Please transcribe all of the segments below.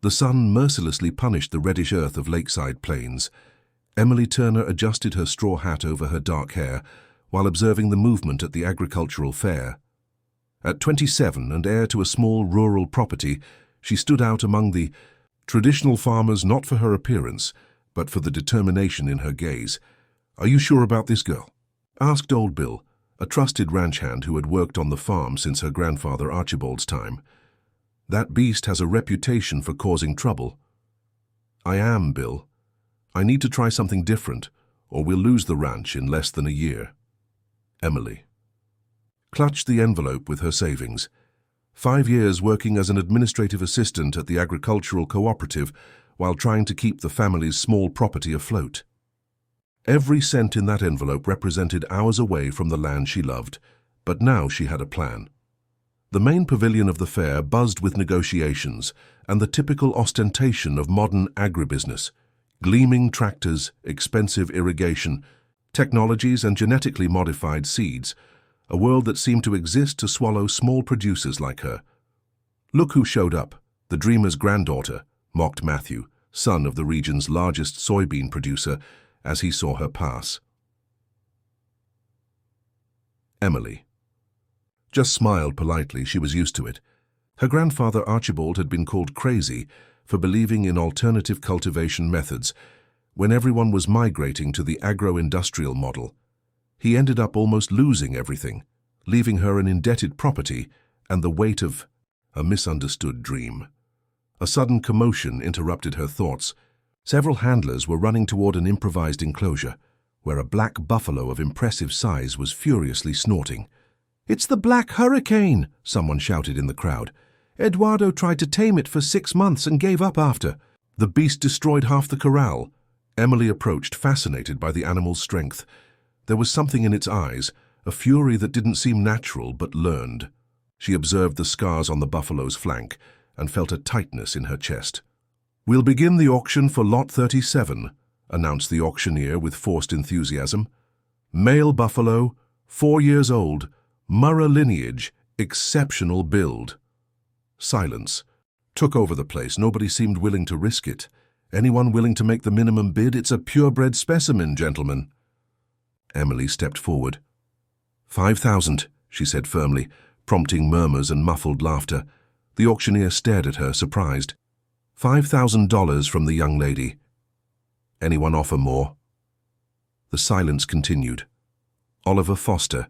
The sun mercilessly punished the reddish earth of lakeside plains. Emily Turner adjusted her straw hat over her dark hair while observing the movement at the agricultural fair. At 27 and heir to a small rural property, she stood out among the traditional farmers not for her appearance, but for the determination in her gaze. "Are you sure about this girl?" asked Old Bill, a trusted ranch hand who had worked on the farm since her grandfather Archibald's time. "That beast has a reputation for causing trouble." "I am, Bill. I need to try something different, or we'll lose the ranch in less than a year." Emily clutched the envelope with her savings. 5 years working as an administrative assistant at the agricultural cooperative while trying to keep the family's small property afloat. Every cent in that envelope represented hours away from the land she loved, but now she had a plan. The main pavilion of the fair buzzed with negotiations and the typical ostentation of modern agribusiness: gleaming tractors, expensive irrigation, technologies and genetically modified seeds, a world that seemed to exist to swallow small producers like her. "Look who showed up, the dreamer's granddaughter," mocked Matthew, son of the region's largest soybean producer, as he saw her pass. Emily just smiled politely. She was used to it. Her grandfather Archibald had been called crazy for believing in alternative cultivation methods when everyone was migrating to the agro-industrial model. He ended up almost losing everything, leaving her an indebted property and the weight of a misunderstood dream. A sudden commotion interrupted her thoughts. Several handlers were running toward an improvised enclosure, where a black buffalo of impressive size was furiously snorting. "It's the Black Hurricane!" someone shouted in the crowd. "Eduardo tried to tame it for 6 months and gave up after. The beast destroyed half the corral." Emily approached, fascinated by the animal's strength. There was something in its eyes, a fury that didn't seem natural but learned. She observed the scars on the buffalo's flank and felt a tightness in her chest. "We'll begin the auction for Lot 37, announced the auctioneer with forced enthusiasm. "Male buffalo, 4 years old, Murrah lineage, exceptional build." Silence took over the place. Nobody seemed willing to risk it. "Anyone willing to make the minimum bid? It's a purebred specimen, gentlemen." Emily stepped forward. 5,000, she said firmly, prompting murmurs and muffled laughter. The auctioneer stared at her, surprised. $5,000 from the young lady. "Anyone offer more?" The silence continued. Oliver Foster,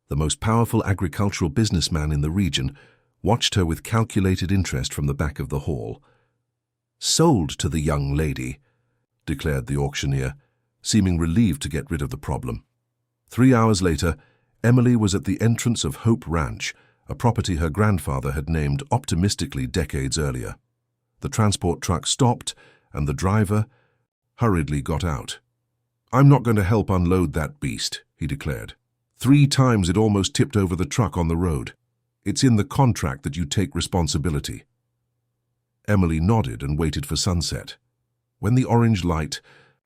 the most powerful agricultural businessman in the region, watched her with calculated interest from the back of the hall. "Sold to the young lady," declared the auctioneer, seeming relieved to get rid of the problem. 3 hours later, Emily was at the entrance of Hope Ranch, a property her grandfather had named optimistically decades earlier. The transport truck stopped, and the driver hurriedly got out. "I'm not going to help unload that beast," he declared. 3 times it almost tipped over the truck on the road. "It's in the contract that you take responsibility." Emily nodded and waited for sunset. When the orange light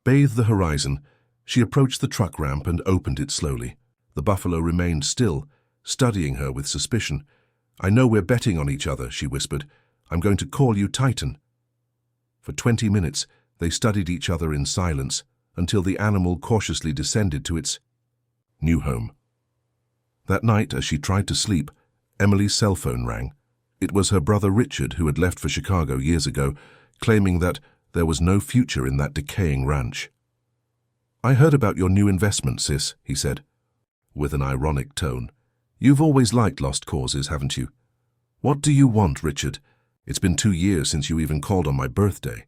bathed the horizon, she approached the truck ramp and opened it slowly. The buffalo remained still, studying her with suspicion. "I know we're betting on each other," she whispered. "I'm going to call you Titan." For 20 minutes, they studied each other in silence until the animal cautiously descended to its new home. That night, as she tried to sleep, Emily's cell phone rang. It was her brother Richard, who had left for Chicago years ago, claiming that there was no future in that decaying ranch. "I heard about your new investment, sis," he said, with an ironic tone. "You've always liked lost causes, haven't you?" "What do you want, Richard? It's been 2 years since you even called on my birthday."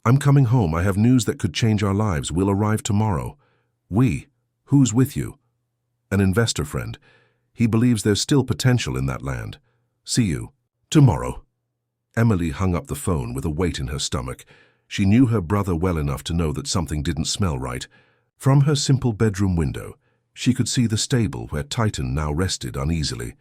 "I'm coming home. I have news that could change our lives. We'll arrive tomorrow." "We? Who's with you?" "An investor friend. He believes there's still potential in that land. See you tomorrow." Emily hung up the phone with a weight in her stomach. She knew her brother well enough to know that something didn't smell right. From her simple bedroom window, she could see the stable where Titan now rested uneasily.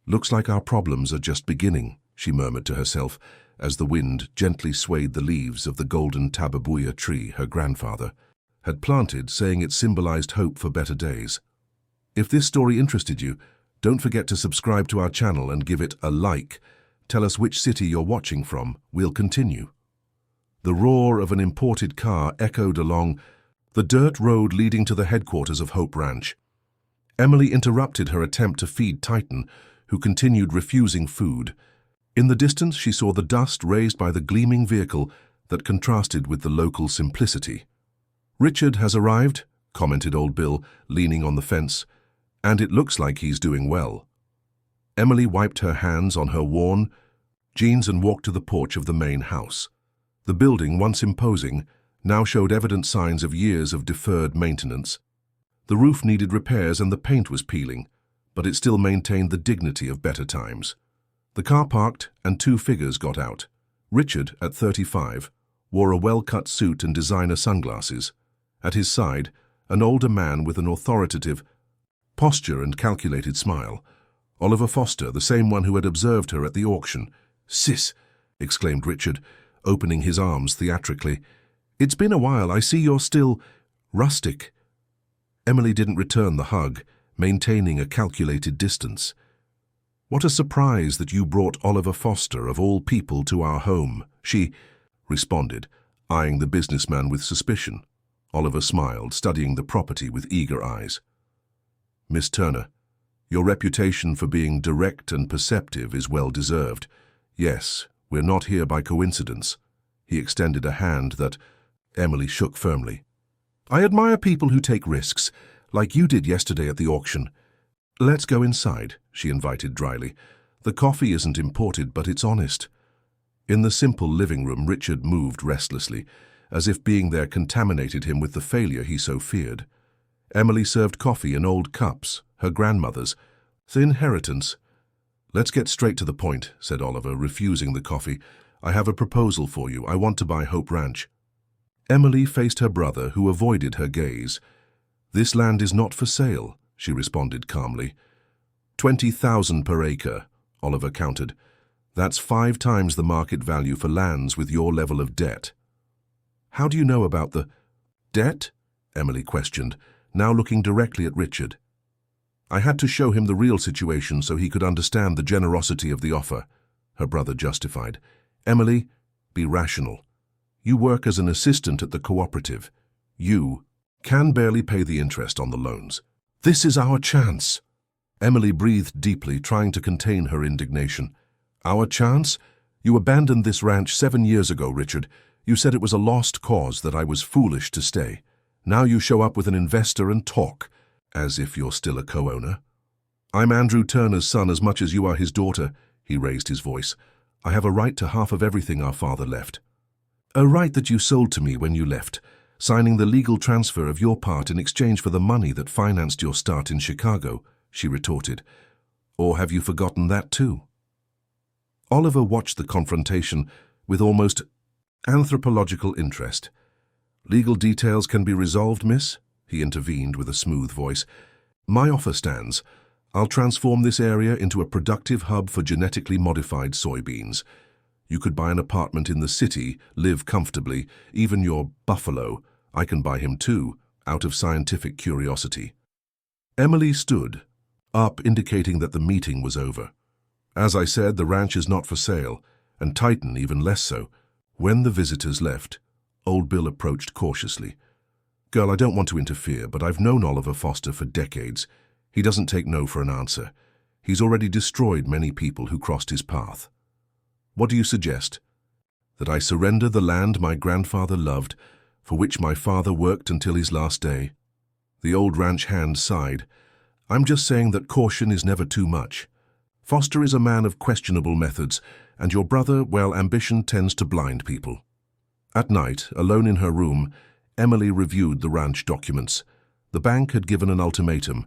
"Looks like our problems are just beginning," she murmured to herself, as the wind gently swayed the leaves of the golden tababuya tree her grandfather had planted, saying it symbolized hope for better days. If this story interested you, don't forget to subscribe to our channel and give it a like. Tell us which city you're watching from. We'll continue." The roar of an imported car echoed along the dirt road leading to the headquarters of Hope Ranch. Emily interrupted her attempt to feed Titan, who continued refusing food. In the distance, she saw the dust raised by the gleaming vehicle that contrasted with the local simplicity. "Richard has arrived," commented Old Bill, leaning on the fence, "and it looks like he's doing well." Emily wiped her hands on her worn jeans and walked to the porch of the main house. The building, once imposing, now showed evident signs of years of deferred maintenance. The roof needed repairs and the paint was peeling, but it still maintained the dignity of better times. The car parked and two figures got out. Richard, at 35, wore a well-cut suit and designer sunglasses. At his side, an older man with an authoritative posture and calculated smile. Oliver Foster, the same one who had observed her at the auction. "Sis," exclaimed Richard, opening his arms theatrically. "It's been a while. I see you're still rustic." Emily didn't return the hug, maintaining a calculated distance. "What a surprise that you brought Oliver Foster, of all people, to our home," she responded, eyeing the businessman with suspicion. Oliver smiled, studying the property with eager eyes. "Miss Turner, your reputation for being direct and perceptive is well deserved. Yes, we're not here by coincidence." He extended a hand that Emily shook firmly. "I admire people who take risks, like you did yesterday at the auction. Let's go inside," she invited dryly. "The coffee isn't imported, but it's honest." In the simple living room, Richard moved restlessly, as if being there contaminated him with the failure he so feared. Emily served coffee in old cups, her grandmother's, the inheritance. "Let's get straight to the point," said Oliver, refusing the coffee. "I have a proposal for you. I want to buy Hope Ranch." Emily faced her brother, who avoided her gaze. "This land is not for sale," she responded calmly. 20,000 per acre, Oliver countered. "That's 5 times the market value for lands with your level of debt." "How do you know about the debt?" Emily questioned, now looking directly at Richard. "I had to show him the real situation so he could understand the generosity of the offer," her brother justified. "Emily, be rational. You work as an assistant at the cooperative. You can barely pay the interest on the loans. This is our chance." Emily breathed deeply, trying to contain her indignation. "Our chance? You abandoned this ranch 7 years ago, Richard. You said it was a lost cause, that I was foolish to stay. Now you show up with an investor and talk, as if you're still a co-owner." "I'm Andrew Turner's son as much as you are his daughter," he raised his voice. "I have a right to half of everything our father left." "A right that you sold to me when you left, signing the legal transfer of your part in exchange for the money that financed your start in Chicago," she retorted. "Or have you forgotten that too?" Oliver watched the confrontation with almost anthropological interest. "Legal details can be resolved, miss," he intervened with a smooth voice. "My offer stands. I'll transform this area into a productive hub for genetically modified soybeans. You could buy an apartment in the city, live comfortably, even your buffalo. I can buy him too, out of scientific curiosity." Emily stood up, indicating that the meeting was over. "As I said, the ranch is not for sale, and Titan even less so." When the visitors left, Old Bill approached cautiously. "Girl, I don't want to interfere, but I've known Oliver Foster for decades. He doesn't take no for an answer. He's already destroyed many people who crossed his path. What do you suggest? That I surrender the land my grandfather loved, for which my father worked until his last day?" The old ranch hand sighed. "I'm just saying that caution is never too much. Foster is a man of questionable methods, and your brother, well, ambition tends to blind people." At night, alone in her room, Emily reviewed the ranch documents. The bank had given an ultimatum.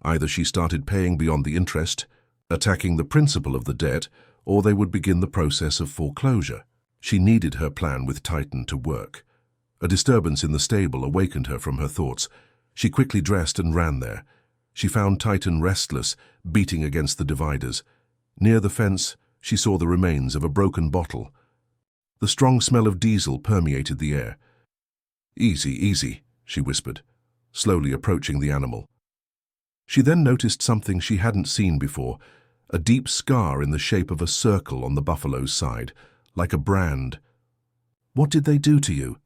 Either she started paying beyond the interest, attacking the principal of the debt, or they would begin the process of foreclosure. She needed her plan with Titan to work. A disturbance in the stable awakened her from her thoughts. She quickly dressed and ran there. She found Titan restless, beating against the dividers. Near the fence, she saw the remains of a broken bottle. The strong smell of diesel permeated the air. "Easy, easy," she whispered, slowly approaching the animal. She then noticed something she hadn't seen before, a deep scar in the shape of a circle on the buffalo's side, like a brand. "What did they do to you?"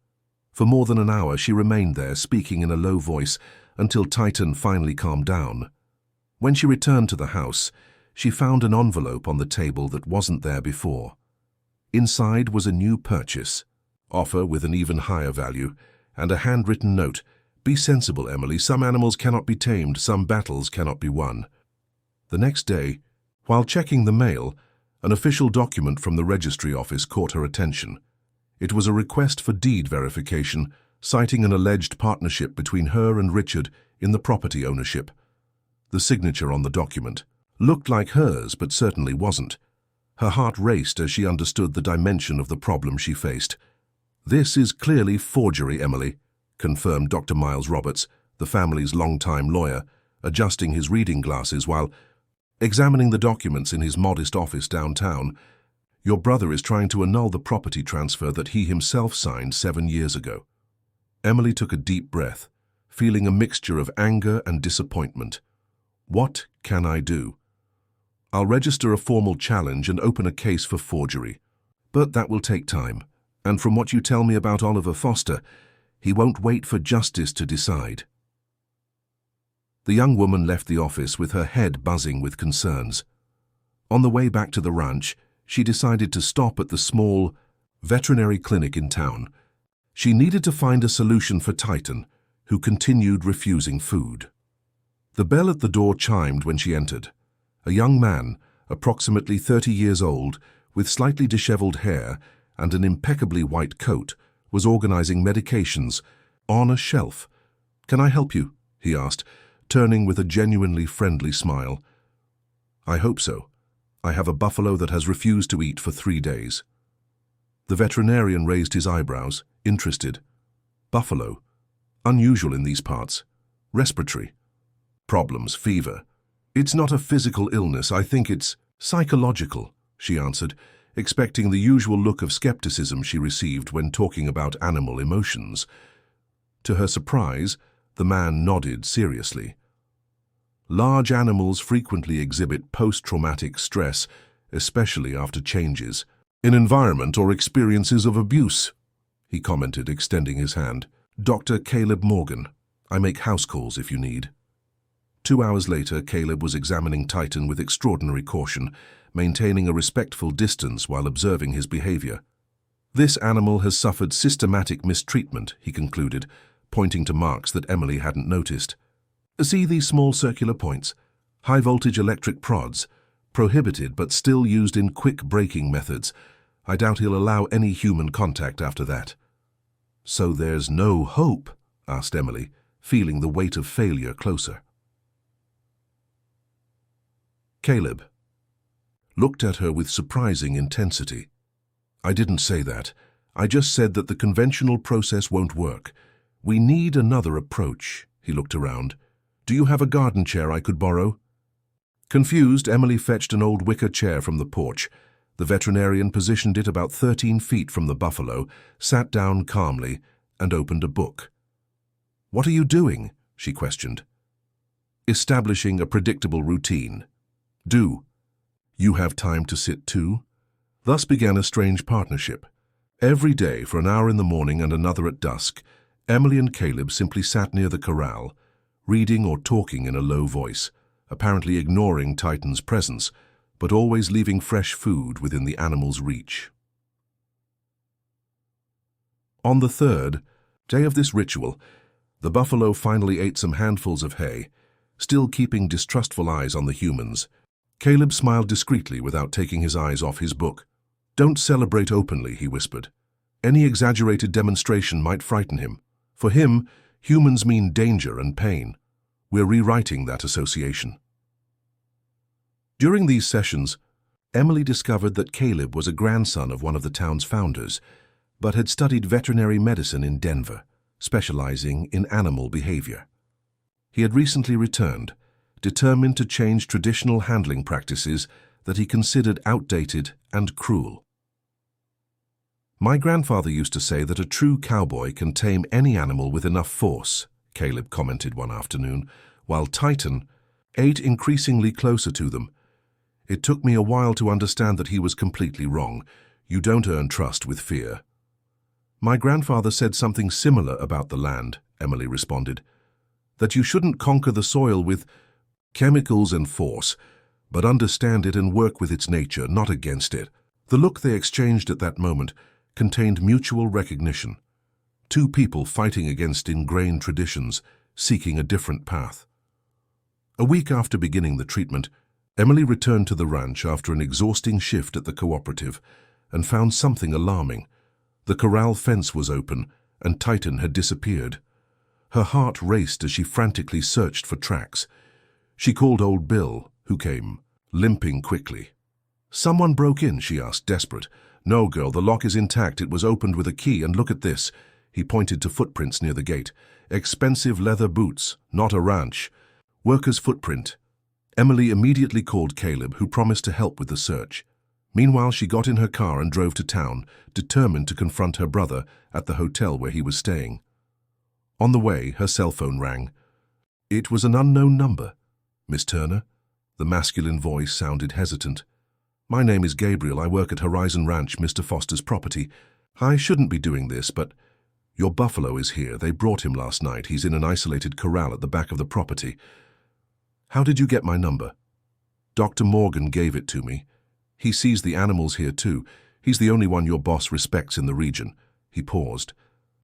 For more than an hour she remained there, speaking in a low voice, until Titan finally calmed down. When she returned to the house, she found an envelope on the table that wasn't there before. Inside was a new purchase, offer with an even higher value, and a handwritten note. "Be sensible, Emily. Some animals cannot be tamed, some battles cannot be won." The next day, while checking the mail, an official document from the registry office caught her attention. It was a request for deed verification, citing an alleged partnership between her and Richard in the property ownership. The signature on the document looked like hers, but certainly wasn't. Her heart raced as she understood the dimension of the problem she faced. "This is clearly forgery, Emily," confirmed Dr. Miles Roberts, the family's longtime lawyer, adjusting his reading glasses while examining the documents in his modest office downtown. "Your brother is trying to annul the property transfer that he himself signed 7 years ago." Emily took a deep breath, feeling a mixture of anger and disappointment. "What can I do? I'll register a formal challenge and open a case for forgery. But that will take time, and from what you tell me about Oliver Foster, he won't wait for justice to decide." The young woman left the office with her head buzzing with concerns. On the way back to the ranch, she decided to stop at the small veterinary clinic in town. She needed to find a solution for Titan, who continued refusing food. The bell at the door chimed when she entered. A young man, approximately 30 years old, with slightly disheveled hair and an impeccably white coat, was organizing medications on a shelf. "Can I help you?" he asked, turning with a genuinely friendly smile. "I hope so. I have a buffalo that has refused to eat for 3 days." The veterinarian raised his eyebrows, interested. "Buffalo? Unusual in these parts. Respiratory problems, fever. It's not a physical illness, I think it's psychological," she answered, expecting the usual look of skepticism she received when talking about animal emotions. To her surprise, the man nodded seriously. "Large animals frequently exhibit post-traumatic stress, especially after changes in environment or experiences of abuse," he commented, extending his hand. "Dr. Caleb Morgan. I make house calls if you need." 2 hours later, Caleb was examining Titan with extraordinary caution, maintaining a respectful distance while observing his behavior. "This animal has suffered systematic mistreatment," he concluded, pointing to marks that Emily hadn't noticed. "See these small circular points? High-voltage electric prods, prohibited but still used in quick braking methods. I doubt he'll allow any human contact after that." "So there's no hope?" asked Emily, feeling the weight of failure closer. Caleb looked at her with surprising intensity. "I didn't say that. I just said that the conventional process won't work. We need another approach." He looked around. "Do you have a garden chair I could borrow?" Confused, Emily fetched an old wicker chair from the porch. The veterinarian positioned it about 13 feet from the buffalo, sat down calmly, and opened a book. "What are you doing?" she questioned. "Establishing a predictable routine." "Do you have time to sit too?" Thus began a strange partnership. Every day, for an hour in the morning and another at dusk, Emily and Caleb simply sat near the corral, reading or talking in a low voice, apparently ignoring Titan's presence, but always leaving fresh food within the animal's reach. On the 3rd day of this ritual, the buffalo finally ate some handfuls of hay, still keeping distrustful eyes on the humans. Caleb smiled discreetly without taking his eyes off his book. "Don't celebrate openly," he whispered. "Any exaggerated demonstration might frighten him. For him, humans mean danger and pain. We're rewriting that association." During these sessions, Emily discovered that Caleb was a grandson of one of the town's founders, but had studied veterinary medicine in Denver, specializing in animal behavior. He had recently returned, determined to change traditional handling practices that he considered outdated and cruel. "My grandfather used to say that a true cowboy can tame any animal with enough force," Caleb commented one afternoon, while Titan ate increasingly closer to them. It took me a while to understand that he was completely wrong. You don't earn trust with fear. My grandfather said something similar about the land, Emily responded. That you shouldn't conquer the soil with chemicals and force, but understand it and work with its nature, not against it. The look they exchanged at that moment contained mutual recognition. Two people fighting against ingrained traditions, seeking a different path. A week after beginning the treatment, Emily returned to the ranch after an exhausting shift at the cooperative and found something alarming. The corral fence was open and Titan had disappeared. Her heart raced as she frantically searched for tracks. She called old Bill, who came, limping quickly. "Someone broke in," she asked, desperate. "No, girl, the lock is intact. It was opened with a key, and look at this." He pointed to footprints near the gate. "Expensive leather boots, not a ranch. Worker's footprint." Emily immediately called Caleb, who promised to help with the search. Meanwhile, she got in her car and drove to town, determined to confront her brother at the hotel where he was staying. On the way, her cell phone rang. It was an unknown number. "Miss Turner?" The masculine voice sounded hesitant. "My name is Gabriel. I work at Horizon Ranch, Mr. Foster's property. I shouldn't be doing this, but your buffalo is here. They brought him last night. He's in an isolated corral at the back of the property." "How did you get my number?" "Dr. Morgan gave it to me. He sees the animals here too. He's the only one your boss respects in the region." He paused.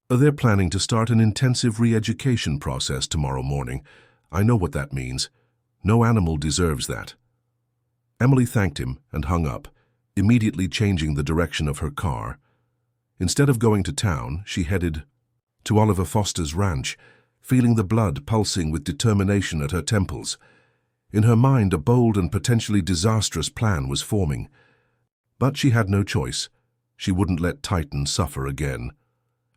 "They're planning to start an intensive re-education process tomorrow morning. I know what that means. No animal deserves that." Emily thanked him and hung up, immediately changing the direction of her car. Instead of going to town, she headed to Oliver Foster's ranch, feeling the blood pulsing with determination at her temples. In her mind, a bold and potentially disastrous plan was forming. But she had no choice. She wouldn't let Titan suffer again.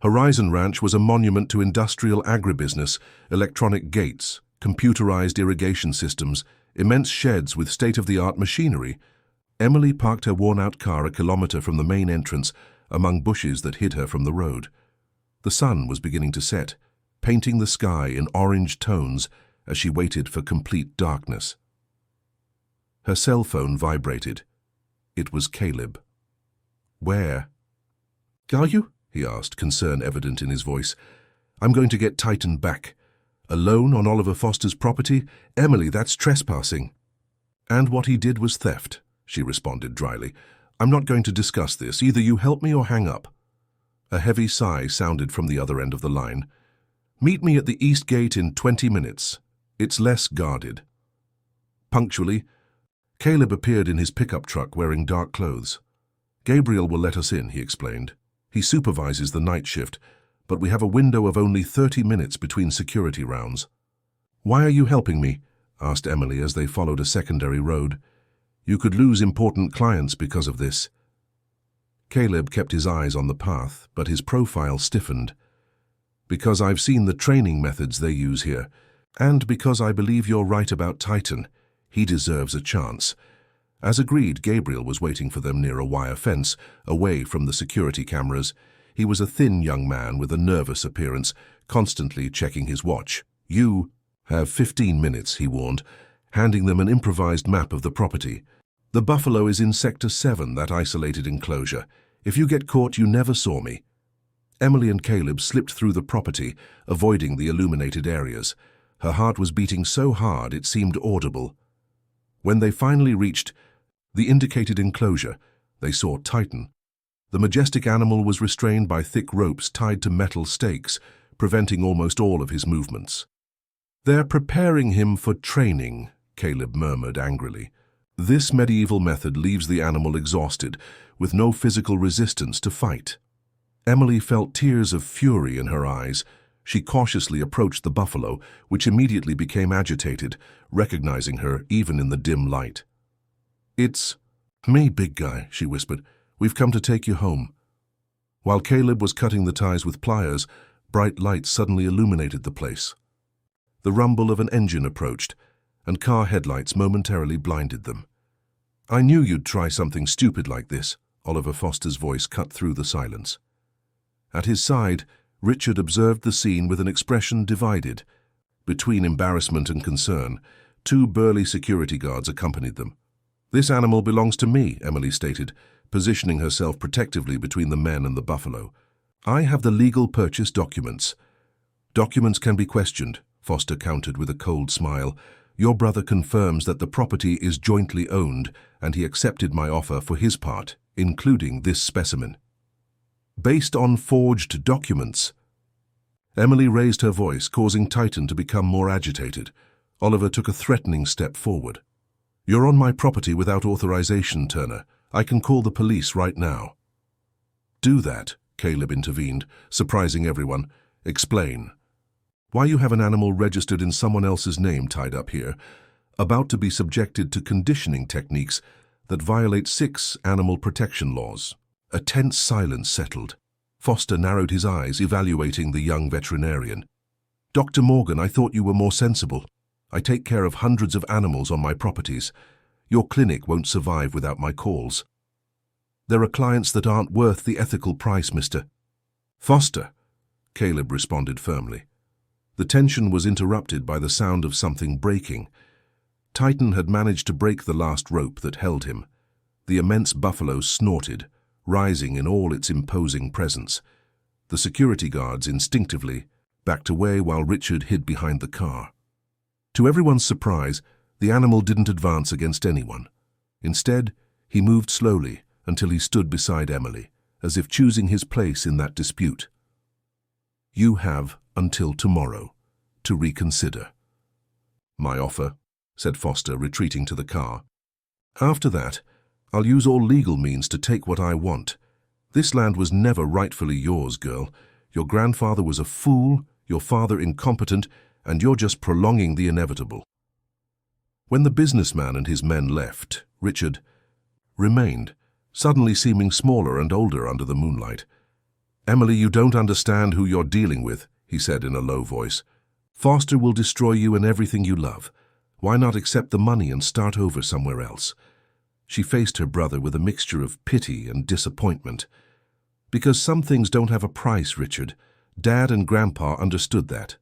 Horizon Ranch was a monument to industrial agribusiness, electronic gates, computerized irrigation systems, immense sheds with state-of-the-art machinery. Emily parked her worn-out car a kilometer from the main entrance, among bushes that hid her from the road. The sun was beginning to set, painting the sky in orange tones as she waited for complete darkness. Her cell phone vibrated. It was Caleb. "Where?" "Are you?" he asked, concern evident in his voice. "I'm going to get Titan back. Alone on Oliver Foster's property? Emily, that's trespassing." "And what he did was theft," she responded dryly. "I'm not going to discuss this. Either you help me or hang up." A heavy sigh sounded from the other end of the line. "Meet me at the East Gate in 20 minutes. It's less guarded." Punctually, Caleb appeared in his pickup truck wearing dark clothes. "Gabriel will let us in," he explained. "He supervises the night shift, but we have a window of only 30 minutes between security rounds." "Why are you helping me?" asked Emily as they followed a secondary road. "You could lose important clients because of this." Caleb kept his eyes on the path, but his profile stiffened. "Because I've seen the training methods they use here, and because I believe you're right about Titan. He deserves a chance." As agreed, Gabriel was waiting for them near a wire fence, away from the security cameras. He was a thin young man with a nervous appearance, constantly checking his watch. "You have 15 minutes, he warned, handing them an improvised map of the property. "The buffalo is in Sector 7, that isolated enclosure. If you get caught, you never saw me." Emily and Caleb slipped through the property, avoiding the illuminated areas. Her heart was beating so hard it seemed audible. When they finally reached the indicated enclosure, they saw Titan. The majestic animal was restrained by thick ropes tied to metal stakes, preventing almost all of his movements. "They're preparing him for training," Caleb murmured angrily. "This medieval method leaves the animal exhausted, with no physical resistance to fight." Emily felt tears of fury in her eyes. She cautiously approached the buffalo, which immediately became agitated, recognizing her even in the dim light. "It's me, big guy," she whispered. "We've come to take you home." While Caleb was cutting the ties with pliers, bright lights suddenly illuminated the place. The rumble of an engine approached, and car headlights momentarily blinded them. "I knew you'd try something stupid like this," Oliver Foster's voice cut through the silence. At his side, Richard observed the scene with an expression divided. Between embarrassment and concern, two burly security guards accompanied them. "This animal belongs to me," Emily stated, positioning herself protectively between the men and the buffalo. "I have the legal purchase documents." "Documents can be questioned," Foster countered with a cold smile. "Your brother confirms that the property is jointly owned, and he accepted my offer for his part, including this specimen." "Based on forged documents?" Emily raised her voice, causing Titan to become more agitated. Oliver took a threatening step forward. "You're on my property without authorization, Turner. I can call the police right now." "Do that," Caleb intervened, surprising everyone. "Explain. Why you have an animal registered in someone else's name tied up here, about to be subjected to conditioning techniques that violate 6 animal protection laws." A tense silence settled. Foster narrowed his eyes, evaluating the young veterinarian. "Dr. Morgan, I thought you were more sensible. I take care of hundreds of animals on my properties. Your clinic won't survive without my calls. There are clients that aren't worth the ethical price, Mr. Foster," Caleb responded firmly. The tension was interrupted by the sound of something breaking. Titan had managed to break the last rope that held him. The immense buffalo snorted, rising in all its imposing presence. The security guards instinctively backed away while Richard hid behind the car. To everyone's surprise, the animal didn't advance against anyone. Instead, he moved slowly until he stood beside Emily, as if choosing his place in that dispute. "You have until tomorrow to reconsider." "My offer," said Foster, retreating to the car. "After that, I'll use all legal means to take what I want. This land was never rightfully yours, girl. Your grandfather was a fool, your father incompetent, and you're just prolonging the inevitable." When the businessman and his men left, Richard remained, suddenly seeming smaller and older under the moonlight. "Emily, you don't understand who you're dealing with," he said in a low voice. "Foster will destroy you and everything you love. Why not accept the money and start over somewhere else?" She faced her brother with a mixture of pity and disappointment. "Because some things don't have a price, Richard. Dad and Grandpa understood that.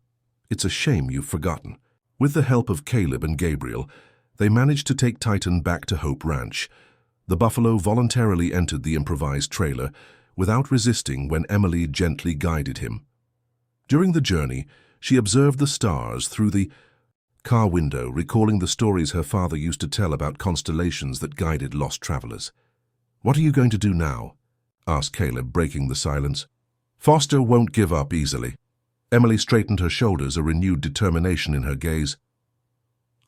It's a shame you've forgotten." With the help of Caleb and Gabriel, they managed to take Titan back to Hope Ranch. The buffalo voluntarily entered the improvised trailer, without resisting when Emily gently guided him. During the journey, she observed the stars through the car window, recalling the stories her father used to tell about constellations that guided lost travelers. "What are you going to do now?" asked Caleb, breaking the silence. "Foster won't give up easily." Emily straightened her shoulders, a renewed determination in her gaze.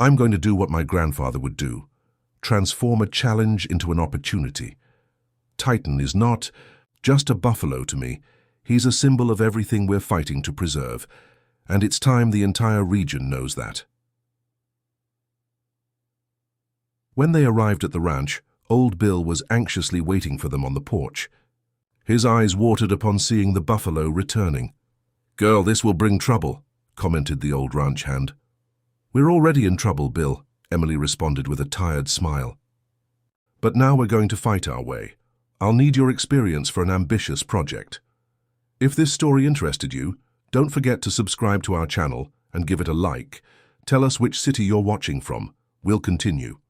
"I'm going to do what my grandfather would do, transform a challenge into an opportunity. Titan is not just a buffalo to me. He's a symbol of everything we're fighting to preserve, and it's time the entire region knows that." When they arrived at the ranch, Old Bill was anxiously waiting for them on the porch. His eyes watered upon seeing the buffalo returning. "Girl, this will bring trouble," commented the old ranch hand. "We're already in trouble, Bill," Emily responded with a tired smile. "But now we're going to fight our way. I'll need your experience for an ambitious project. If this story interested you, don't forget to subscribe to our channel and give it a like. Tell us which city you're watching from. We'll continue."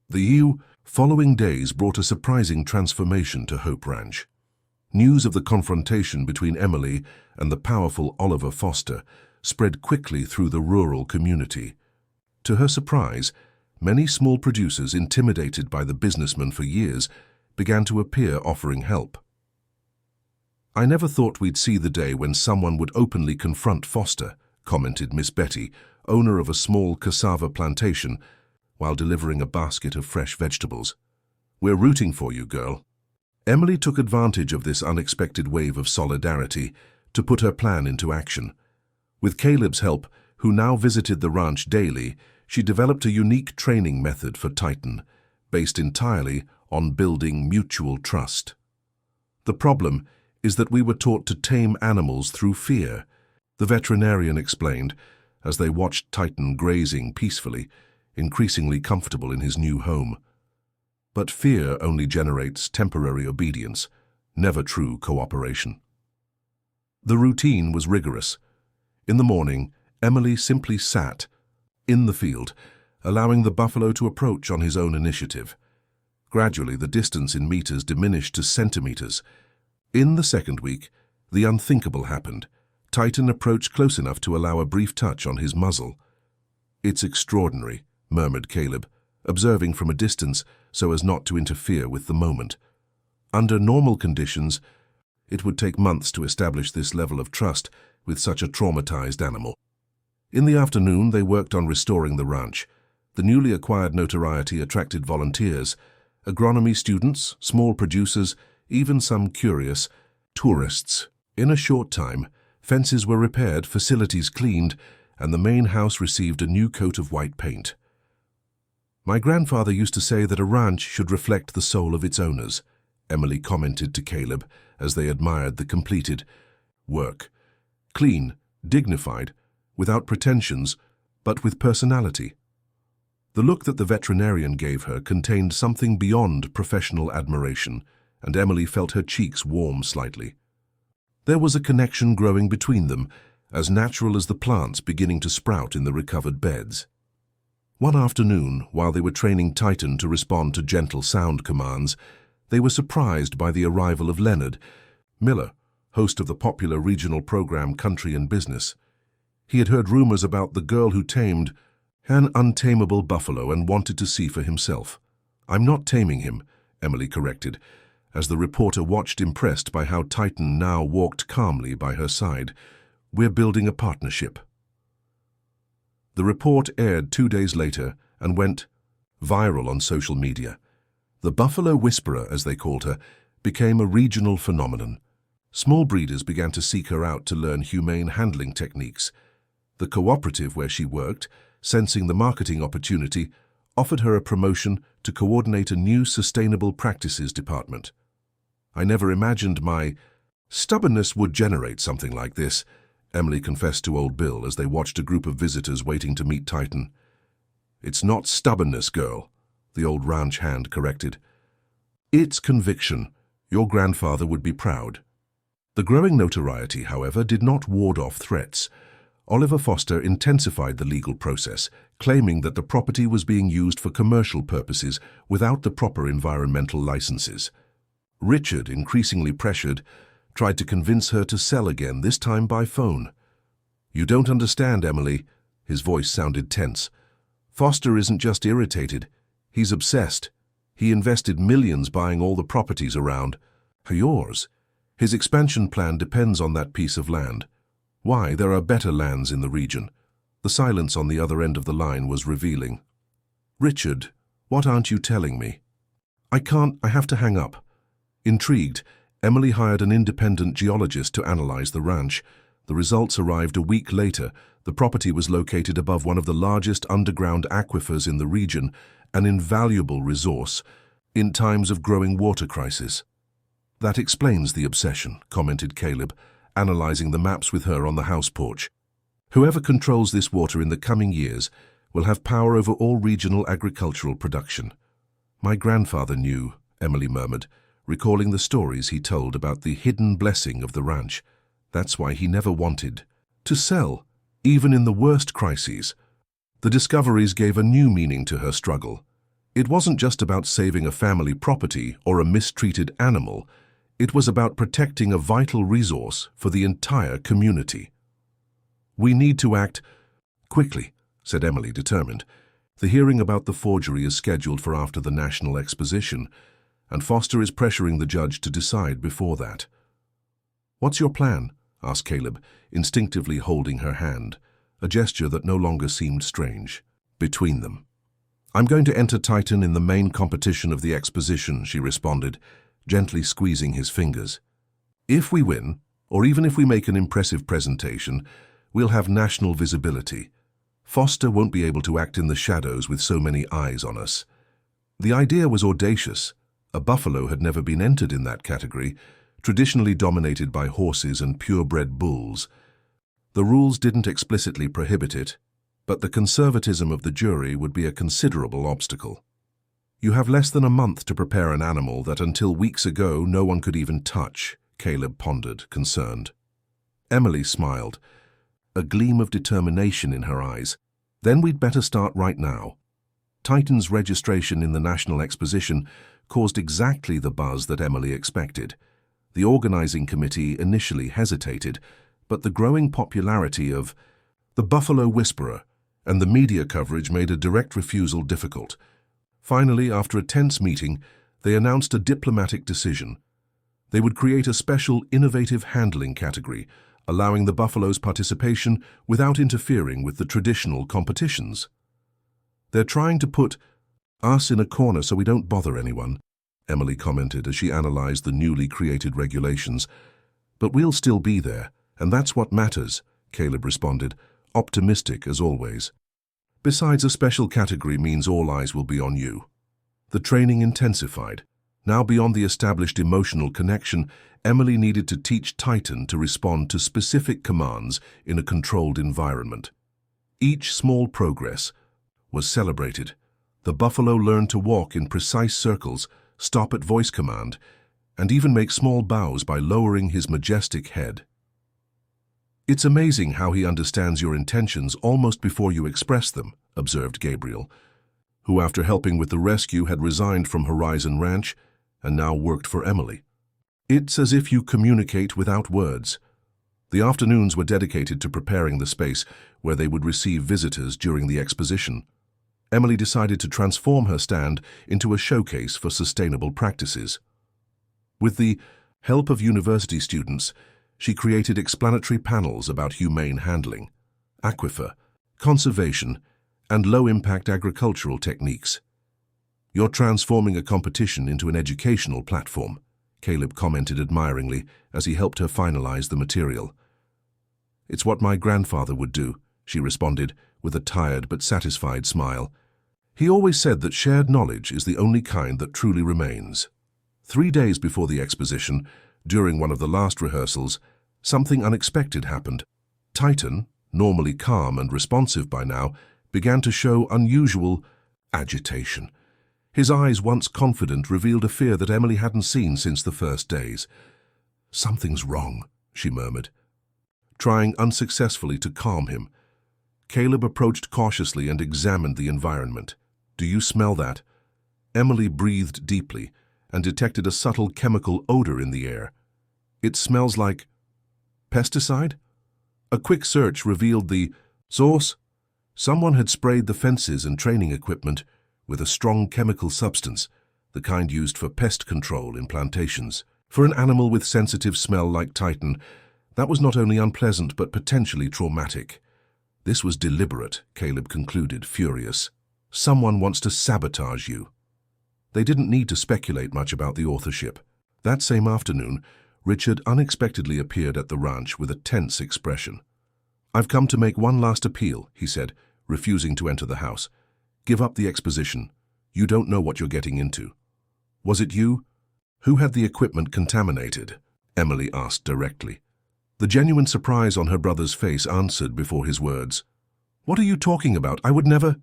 The following days brought a surprising transformation to Hope Ranch. News of the confrontation between Emily and the powerful Oliver Foster spread quickly through the rural community. To her surprise, many small producers, intimidated by the businessman for years, began to appear offering help. "I never thought we'd see the day when someone would openly confront Foster," commented Miss Betty, owner of a small cassava plantation, while delivering a basket of fresh vegetables. "We're rooting for you, girl." Emily took advantage of this unexpected wave of solidarity to put her plan into action. With Caleb's help, who now visited the ranch daily, she developed a unique training method for Titan, based entirely on building mutual trust. "The problem is that we were taught to tame animals through fear," the veterinarian explained, as they watched Titan grazing peacefully, increasingly comfortable in his new home. But fear only generates temporary obedience, never true cooperation. The routine was rigorous. In the morning, Emily simply sat in the field, allowing the buffalo to approach on his own initiative. Gradually, the distance in meters diminished to centimeters. In the second week, the unthinkable happened. Titan approached close enough to allow a brief touch on his muzzle. "It's extraordinary," murmured Caleb, observing from a distance so as not to interfere with the moment. Under normal conditions, it would take months to establish this level of trust with such a traumatized animal. In the afternoon, they worked on restoring the ranch. The newly acquired notoriety attracted volunteers, agronomy students, small producers, even some curious tourists. In a short time, fences were repaired, facilities cleaned, and the main house received a new coat of white paint. "My grandfather used to say that a ranch should reflect the soul of its owners," Emily commented to Caleb as they admired the completed work. "Clean, dignified, without pretensions, but with personality." The look that the veterinarian gave her contained something beyond professional admiration, and Emily felt her cheeks warm slightly. There was a connection growing between them, as natural as the plants beginning to sprout in the recovered beds. One afternoon, while they were training Titan to respond to gentle sound commands, they were surprised by the arrival of Leonard Miller, host of the popular regional program Country and Business. He had heard rumors about the girl who tamed an untamable buffalo and wanted to see for himself. "I'm not taming him," Emily corrected, as the reporter watched, impressed by how Titan now walked calmly by her side. "We're building a partnership." The report aired 2 days later and went viral on social media. The Buffalo Whisperer, as they called her, became a regional phenomenon. Small breeders began to seek her out to learn humane handling techniques. The cooperative where she worked, sensing the marketing opportunity, offered her a promotion to coordinate a new sustainable practices department. "I never imagined my stubbornness would generate something like this," Emily confessed to Old Bill as they watched a group of visitors waiting to meet Titan. "It's not stubbornness, girl," the old ranch hand corrected. "It's conviction. Your grandfather would be proud." The growing notoriety, however, did not ward off threats. Oliver Foster intensified the legal process, claiming that the property was being used for commercial purposes without the proper environmental licenses. Richard, increasingly pressured, tried to convince her to sell again, this time by phone. "You don't understand, Emily." His voice sounded tense. "Foster isn't just irritated. He's obsessed. He invested millions buying all the properties around. Yours. His expansion plan depends on that piece of land. Why, there are better lands in the region." The silence on the other end of the line was revealing. "Richard, what aren't you telling me?" I have to hang up." Intrigued, Emily hired an independent geologist to analyze the ranch. The results arrived a week later. The property was located above one of the largest underground aquifers in the region, an invaluable resource in times of growing water crisis. "That explains the obsession," commented Caleb, analyzing the maps with her on the house porch. "Whoever controls this water in the coming years will have power over all regional agricultural production." "My grandfather knew," Emily murmured, recalling the stories he told about the hidden blessing of the ranch. "That's why he never wanted to sell, even in the worst crises." The discoveries gave a new meaning to her struggle. It wasn't just about saving a family property or a mistreated animal. It was about protecting a vital resource for the entire community. "We need to act quickly," said Emily, determined. "The hearing about the forgery is scheduled for after the National Exposition, and Foster is pressuring the judge to decide before that." "What's your plan?" asked Caleb, instinctively holding her hand, a gesture that no longer seemed strange between them. "I'm going to enter Titan in the main competition of the exposition," she responded, gently squeezing his fingers. "If we win, or even if we make an impressive presentation, we'll have national visibility. Foster won't be able to act in the shadows with so many eyes on us." The idea was audacious. A buffalo had never been entered in that category, traditionally dominated by horses and purebred bulls. The rules didn't explicitly prohibit it, but the conservatism of the jury would be a considerable obstacle. "You have less than a month to prepare an animal that until weeks ago no one could even touch," Caleb pondered, concerned. Emily smiled, a gleam of determination in her eyes. "Then we'd better start right now. Titan's registration in the National Exposition caused exactly the buzz that Emily expected. The organizing committee initially hesitated, but the growing popularity of the Buffalo Whisperer and the media coverage made a direct refusal difficult. Finally, after a tense meeting, they announced a diplomatic decision. They would create a special innovative handling category, allowing the buffalo's participation without interfering with the traditional competitions. "They're trying to put us in a corner so we don't bother anyone," Emily commented as she analyzed the newly created regulations. "But we'll still be there, and that's what matters," Caleb responded, optimistic as always. "Besides, a special category means all eyes will be on you." The training intensified. Now, beyond the established emotional connection, Emily needed to teach Titan to respond to specific commands in a controlled environment. Each small progress was celebrated. The buffalo learned to walk in precise circles, stop at voice command, and even make small bows by lowering his majestic head. "It's amazing how he understands your intentions almost before you express them," observed Gabriel, who after helping with the rescue had resigned from Horizon Ranch and now worked for Emily. "It's as if you communicate without words." The afternoons were dedicated to preparing the space where they would receive visitors during the exposition. Emily decided to transform her stand into a showcase for sustainable practices. With the help of university students, she created explanatory panels about humane handling, aquifer, conservation, and low-impact agricultural techniques. "You're transforming a competition into an educational platform," Caleb commented admiringly as he helped her finalize the material. "It's what my grandfather would do," she responded with a tired but satisfied smile. "He always said that shared knowledge is the only kind that truly remains." 3 days before the exposition, during one of the last rehearsals, something unexpected happened. Titan, normally calm and responsive by now, began to show unusual agitation. His eyes, once confident, revealed a fear that Emily hadn't seen since the first days. "Something's wrong," she murmured, trying unsuccessfully to calm him. Caleb approached cautiously and examined the environment. "Do you smell that?" Emily breathed deeply and detected a subtle chemical odor in the air. "It smells like pesticide?" A quick search revealed the source. Someone had sprayed the fences and training equipment with a strong chemical substance, the kind used for pest control in plantations. For an animal with sensitive smell like Titan, that was not only unpleasant but potentially traumatic. This was deliberate, Caleb concluded, furious. Someone wants to sabotage you. They didn't need to speculate much about the authorship. That same afternoon, Richard unexpectedly appeared at the ranch with a tense expression. "I've come to make one last appeal," he said, refusing to enter the house. "Give up the exposition. You don't know what you're getting into." "Was it you? Who had the equipment contaminated?" Emily asked directly. The genuine surprise on her brother's face answered before his words. "What are you talking about? I would never—"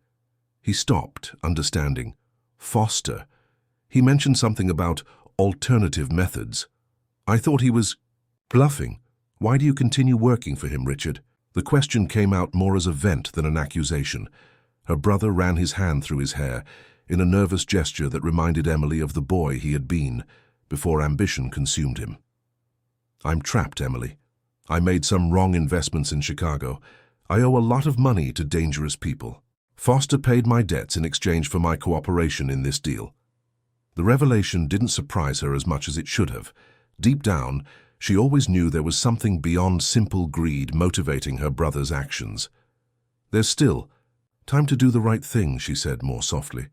He stopped, understanding. Foster. He mentioned something about alternative methods. "I thought he was bluffing. Why do you continue working for him, Richard?" The question came out more as a vent than an accusation. Her brother ran his hand through his hair in a nervous gesture that reminded Emily of the boy he had been before ambition consumed him. "I'm trapped, Emily. I made some wrong investments in Chicago. I owe a lot of money to dangerous people. Foster paid my debts in exchange for my cooperation in this deal." The revelation didn't surprise her as much as it should have. Deep down, she always knew there was something beyond simple greed motivating her brother's actions. "There's still time to do the right thing," she said more softly.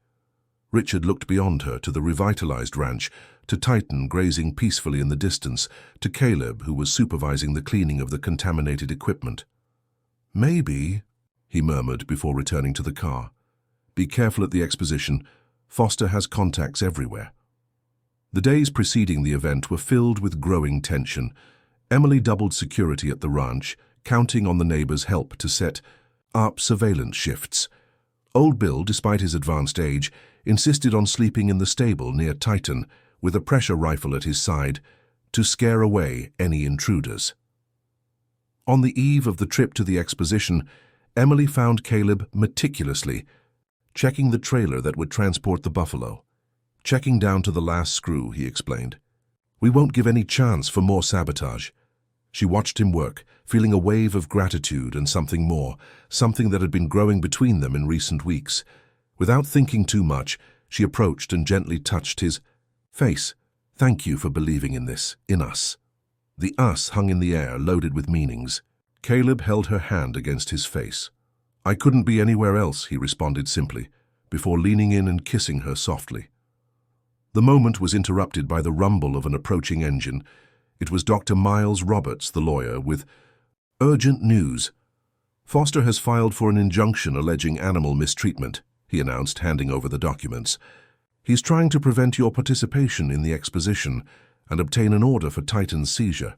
Richard looked beyond her to the revitalized ranch, to Titan grazing peacefully in the distance, to Caleb, who was supervising the cleaning of the contaminated equipment. "Maybe," he murmured before returning to the car. "Be careful at the exposition. Foster has contacts everywhere." The days preceding the event were filled with growing tension. Emily doubled security at the ranch, counting on the neighbors' help to set up surveillance shifts. Old Bill, despite his advanced age, insisted on sleeping in the stable near Titan, with a pressure rifle at his side, to scare away any intruders. On the eve of the trip to the exposition, Emily found Caleb meticulously checking the trailer that would transport the buffalo. Checking down to the last screw, he explained. We won't give any chance for more sabotage. She watched him work, feeling a wave of gratitude and something more, something that had been growing between them in recent weeks. Without thinking too much, she approached and gently touched his face. Thank you for believing in this, in us. The us hung in the air, loaded with meanings. Caleb held her hand against his face. I couldn't be anywhere else, he responded simply, before leaning in and kissing her softly. The moment was interrupted by the rumble of an approaching engine. It was Dr. Miles Roberts, the lawyer, with urgent news. Foster has filed for an injunction alleging animal mistreatment, he announced, handing over the documents. He's trying to prevent your participation in the exposition and obtain an order for Titan's seizure.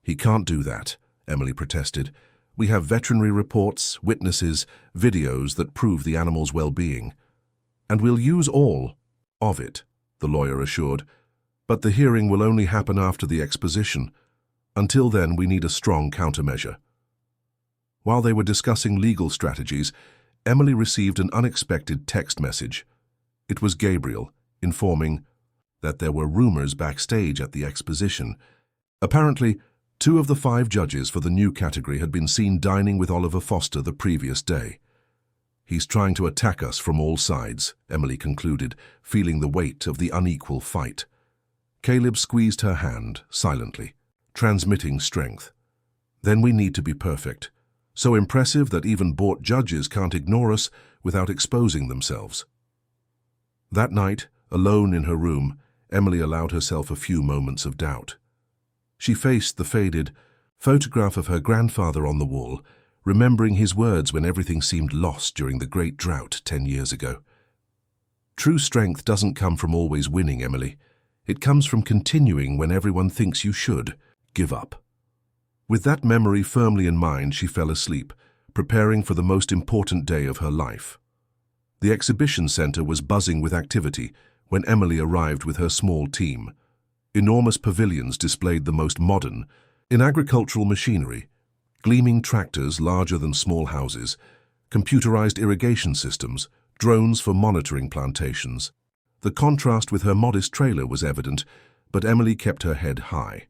He can't do that, Emily protested. We have veterinary reports, witnesses, videos that prove the animal's well-being. And we'll use all of it, the lawyer assured. But the hearing will only happen after the exposition. Until then, we need a strong countermeasure. While they were discussing legal strategies, Emily received an unexpected text message. It was Gabriel, informing that there were rumors backstage at the exposition. Apparently, 2 of the 5 judges for the new category had been seen dining with Oliver Foster the previous day. He's trying to attack us from all sides, Emily concluded, feeling the weight of the unequal fight. Caleb squeezed her hand, silently, transmitting strength. Then we need to be perfect, so impressive that even bored judges can't ignore us without exposing themselves. That night, alone in her room, Emily allowed herself a few moments of doubt. She faced the faded photograph of her grandfather on the wall, remembering his words when everything seemed lost during the great drought 10 years ago. True strength doesn't come from always winning, Emily. It comes from continuing when everyone thinks you should give up. With that memory firmly in mind, she fell asleep, preparing for the most important day of her life. The exhibition center was buzzing with activity when Emily arrived with her small team. Enormous pavilions displayed the most modern, in agricultural machinery, gleaming tractors larger than small houses, computerized irrigation systems, drones for monitoring plantations. The contrast with her modest trailer was evident, but Emily kept her head high.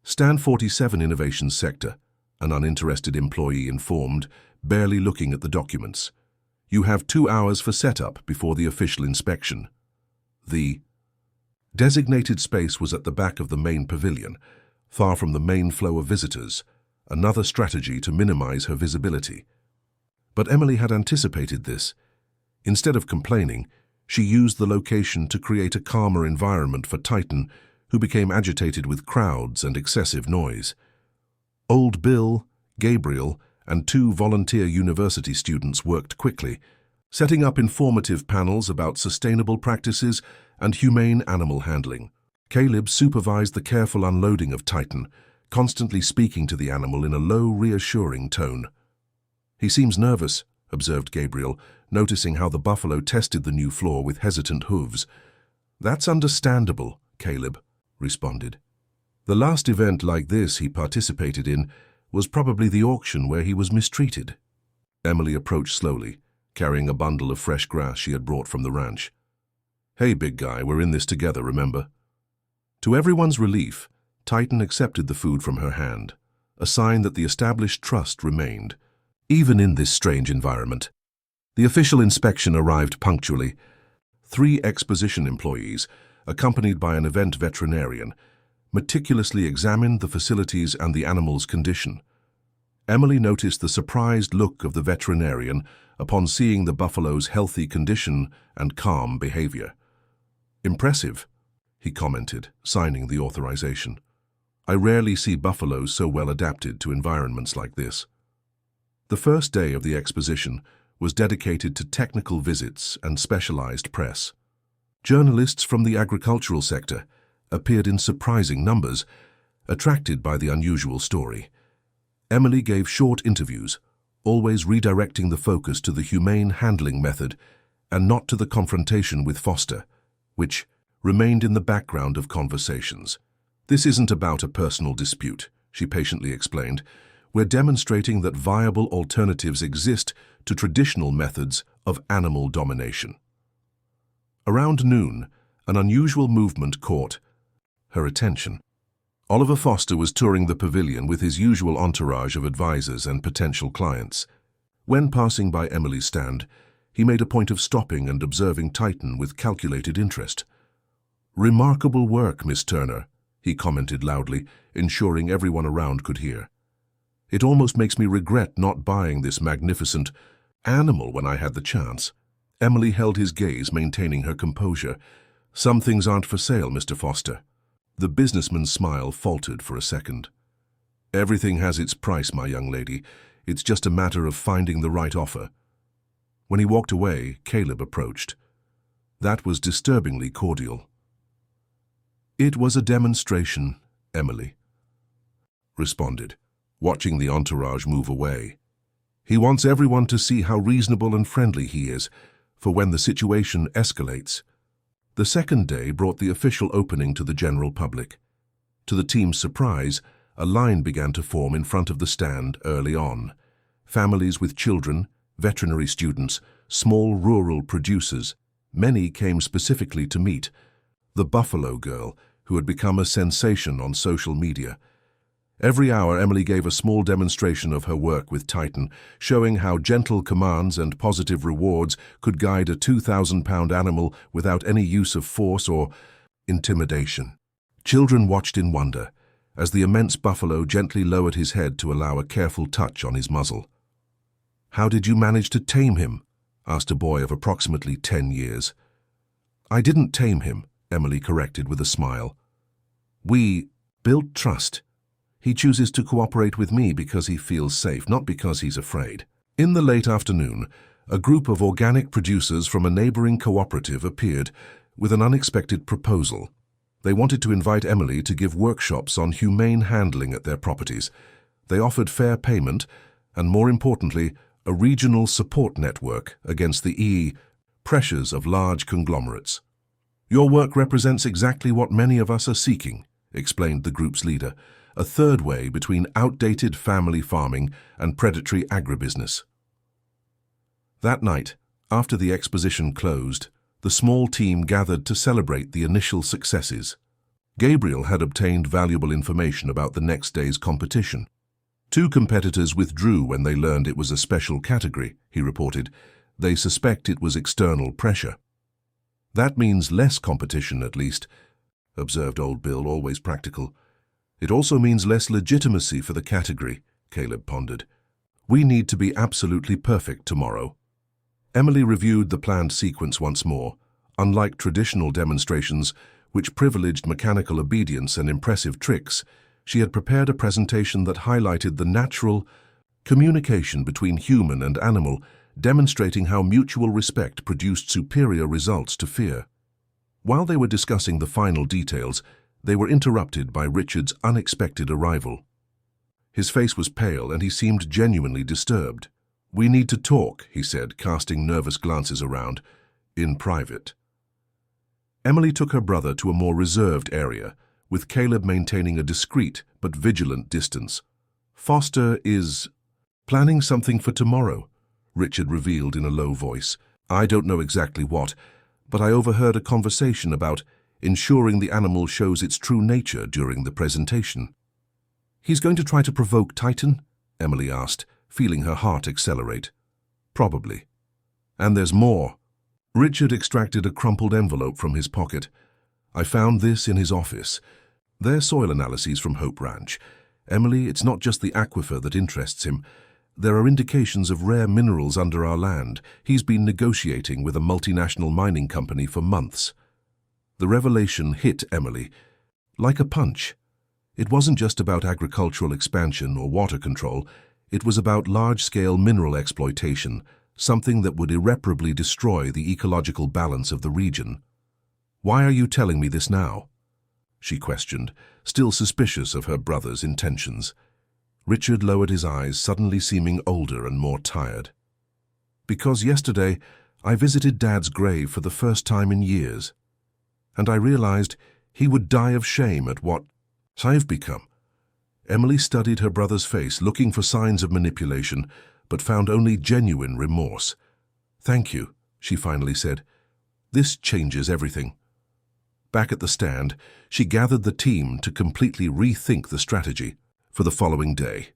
Stand 47 Innovation Sector, an uninterested employee informed, barely looking at the documents. You have 2 hours for setup before the official inspection. The designated space was at the back of the main pavilion, far from the main flow of visitors, another strategy to minimize her visibility. But Emily had anticipated this. Instead of complaining, she used the location to create a calmer environment for Titan, who became agitated with crowds and excessive noise. Old Bill, Gabriel, and 2 volunteer university students worked quickly, setting up informative panels about sustainable practices and humane animal handling. Caleb supervised the careful unloading of Titan, constantly speaking to the animal in a low, reassuring tone. He seems nervous, observed Gabriel, noticing how the buffalo tested the new floor with hesitant hooves. That's understandable, Caleb responded. The last event like this he participated in was probably the auction where he was mistreated. Emily approached slowly, carrying a bundle of fresh grass she had brought from the ranch. Hey, big guy, we're in this together, remember? To everyone's relief, Titan accepted the food from her hand, a sign that the established trust remained, even in this strange environment. The official inspection arrived punctually. 3 exposition employees, accompanied by an event veterinarian, meticulously examined the facilities and the animal's condition. Emily noticed the surprised look of the veterinarian upon seeing the buffalo's healthy condition and calm behavior. Impressive, he commented, signing the authorization. I rarely see buffaloes so well adapted to environments like this. The first day of the exposition was dedicated to technical visits and specialized press. Journalists from the agricultural sector appeared in surprising numbers, attracted by the unusual story. Emily gave short interviews, always redirecting the focus to the humane handling method and not to the confrontation with Foster, which remained in the background of conversations. This isn't about a personal dispute, she patiently explained. We're demonstrating that viable alternatives exist to traditional methods of animal domination. Around noon, An unusual movement caught her attention. Oliver Foster was touring the pavilion with his usual entourage of advisors and potential clients. When passing by Emily's stand, he made a point of stopping and observing Titan with calculated interest. "Remarkable work, Miss Turner," he commented loudly, ensuring everyone around could hear. "It almost makes me regret not buying this magnificent animal when I had the chance." Emily held his gaze, maintaining her composure. "Some things aren't for sale, Mr. Foster." The businessman's smile faltered for a second. "Everything has its price, my young lady. It's just a matter of finding the right offer." When he walked away, Caleb approached. That was disturbingly cordial. "It was a demonstration," Emily responded, watching the entourage move away. "He wants everyone to see how reasonable and friendly he is, for when the situation escalates." The second day brought the official opening to the general public. To the team's surprise, a line began to form in front of the stand early on. Families with children, veterinary students, small rural producers, many came specifically to meet the Buffalo Girl, who had become a sensation on social media. Every hour, Emily gave a small demonstration of her work with Titan, showing how gentle commands and positive rewards could guide a 2,000-pound animal without any use of force or intimidation. Children watched in wonder, as the immense buffalo gently lowered his head to allow a careful touch on his muzzle. "How did you manage to tame him?" asked a boy of approximately 10 years. "I didn't tame him," Emily corrected with a smile. "We built trust. He chooses to cooperate with me because he feels safe, not because he's afraid." In the late afternoon, a group of organic producers from a neighboring cooperative appeared with an unexpected proposal. They wanted to invite Emily to give workshops on humane handling at their properties. They offered fair payment and, more importantly, a regional support network against the pressures of large conglomerates. "Your work represents exactly what many of us are seeking," explained the group's leader, "a third way between outdated family farming and predatory agribusiness." That night, after the exposition closed, the small team gathered to celebrate the initial successes. Gabriel had obtained valuable information about the next day's competition. 2 competitors withdrew when they learned it was a special category, he reported. They suspect it was external pressure. "That means less competition, at least," observed old Bill, always practical. "It also means less legitimacy for the category," Caleb pondered. "We need to be absolutely perfect tomorrow." Emily reviewed the planned sequence once more. Unlike traditional demonstrations, which privileged mechanical obedience and impressive tricks, she had prepared a presentation that highlighted the natural communication between human and animal, demonstrating how mutual respect produced superior results to fear. While they were discussing the final details, they were interrupted by Richard's unexpected arrival. His face was pale and he seemed genuinely disturbed. "We need to talk," he said, casting nervous glances around. "In private." Emily took her brother to a more reserved area, with Caleb maintaining a discreet but vigilant distance. "Foster is planning something for tomorrow," Richard revealed in a low voice. "I don't know exactly what, but I overheard a conversation about ensuring the animal shows its true nature during the presentation." "He's going to try to provoke Titan?" Emily asked, feeling her heart accelerate. "Probably. And there's more." Richard extracted a crumpled envelope from his pocket. "I found this in his office. They're soil analyses from Hope Ranch. Emily, it's not just the aquifer that interests him. There are indications of rare minerals under our land. He's been negotiating with a multinational mining company for months." The revelation hit Emily like a punch. It wasn't just about agricultural expansion or water control. It was about large-scale mineral exploitation, something that would irreparably destroy the ecological balance of the region. "Why are you telling me this now?" she questioned, still suspicious of her brother's intentions. Richard lowered his eyes, suddenly seeming older and more tired. "Because yesterday I visited Dad's grave for the first time in years, and I realized he would die of shame at what I've become." Emily studied her brother's face, looking for signs of manipulation, but found only genuine remorse. "Thank you," she finally said. "This changes everything." Back at the stand, she gathered the team to completely rethink the strategy for the following day.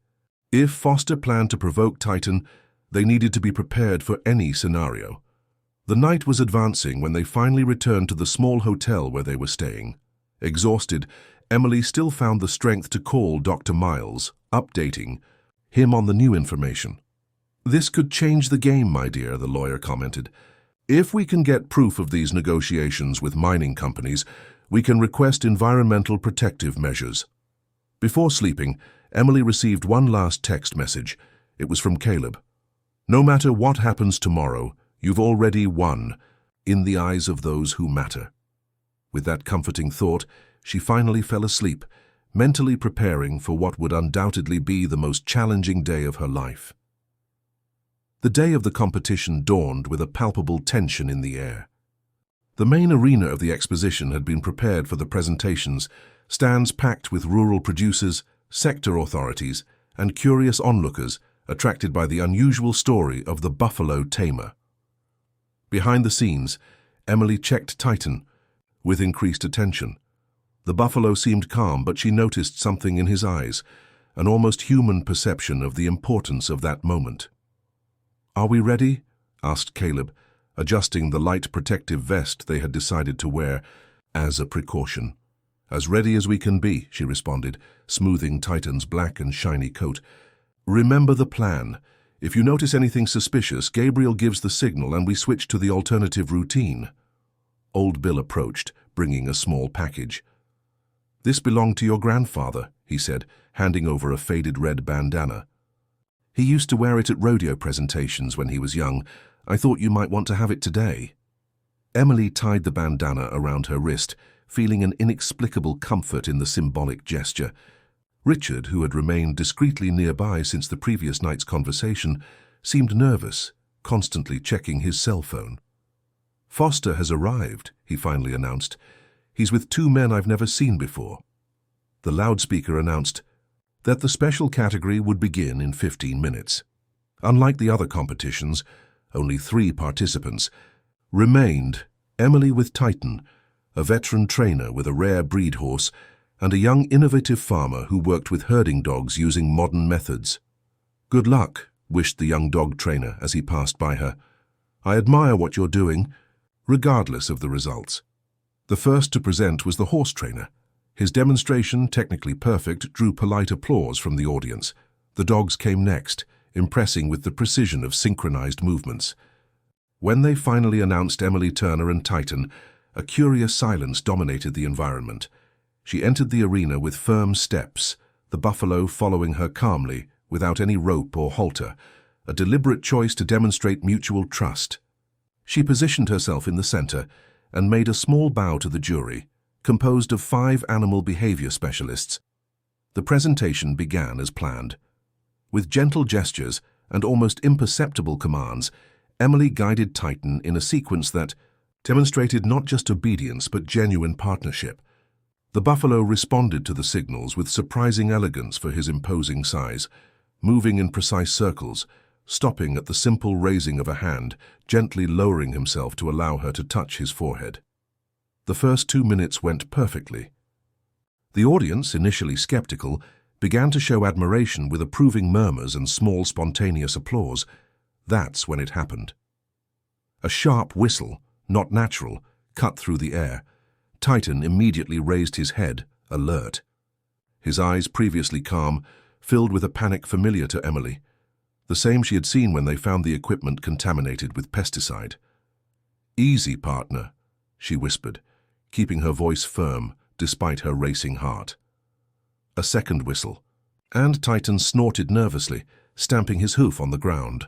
If Foster planned to provoke Titan, they needed to be prepared for any scenario. The night was advancing when they finally returned to the small hotel where they were staying. Exhausted, Emily still found the strength to call Dr. Miles, updating him on the new information. "This could change the game, my dear," the lawyer commented. "If we can get proof of these negotiations with mining companies, we can request environmental protective measures." Before sleeping, Emily received one last text message. It was from Caleb. "No matter what happens tomorrow, you've already won, in the eyes of those who matter." With that comforting thought, she finally fell asleep, mentally preparing for what would undoubtedly be the most challenging day of her life. The day of the competition dawned with a palpable tension in the air. The main arena of the exposition had been prepared for the presentations, stands packed with rural producers, sector authorities, and curious onlookers attracted by the unusual story of the buffalo tamer. Behind the scenes, Emily checked Titan with increased attention. The buffalo seemed calm, but she noticed something in his eyes, an almost human perception of the importance of that moment. "Are we ready?" asked Caleb, adjusting the light protective vest they had decided to wear as a precaution. "As ready as we can be," she responded, smoothing Titan's black and shiny coat. "Remember the plan. If you notice anything suspicious, Gabriel gives the signal and we switch to the alternative routine." Old Bill approached, bringing a small package. "This belonged to your grandfather," he said, handing over a faded red bandana. "He used to wear it at rodeo presentations when he was young. I thought you might want to have it today." Emily tied the bandana around her wrist, feeling an inexplicable comfort in the symbolic gesture. Richard, who had remained discreetly nearby since the previous night's conversation, seemed nervous, constantly checking his cell phone. "Foster has arrived," he finally announced. "He's with two men I've never seen before." The loudspeaker announced that the special category would begin in 15 minutes. Unlike the other competitions, only 3 participants remained: Emily with Titan, a veteran trainer with a rare breed horse, and a young innovative farmer who worked with herding dogs using modern methods. "Good luck," wished the young dog trainer as he passed by her. "I admire what you're doing, regardless of the results." The first to present was the horse trainer. His demonstration, technically perfect, drew polite applause from the audience. The dogs came next, impressing with the precision of synchronized movements. When they finally announced Emily Turner and Titan, a curious silence dominated the environment. She entered the arena with firm steps, the buffalo following her calmly, without any rope or halter, a deliberate choice to demonstrate mutual trust. She positioned herself in the center and made a small bow to the jury, composed of 5 animal behavior specialists. The presentation began as planned. With gentle gestures and almost imperceptible commands, Emily guided Titan in a sequence that demonstrated not just obedience but genuine partnership. The buffalo responded to the signals with surprising elegance for his imposing size, moving in precise circles, stopping at the simple raising of a hand, gently lowering himself to allow her to touch his forehead. The first 2 minutes went perfectly. The audience, initially skeptical, began to show admiration with approving murmurs and small spontaneous applause. That's when it happened. A sharp whistle, not natural, cut through the air. Titan immediately raised his head, alert. His eyes, previously calm, filled with a panic familiar to Emily, the same she had seen when they found the equipment contaminated with pesticide. "Easy, partner," she whispered, keeping her voice firm despite her racing heart. A second whistle, and Titan snorted nervously, stamping his hoof on the ground.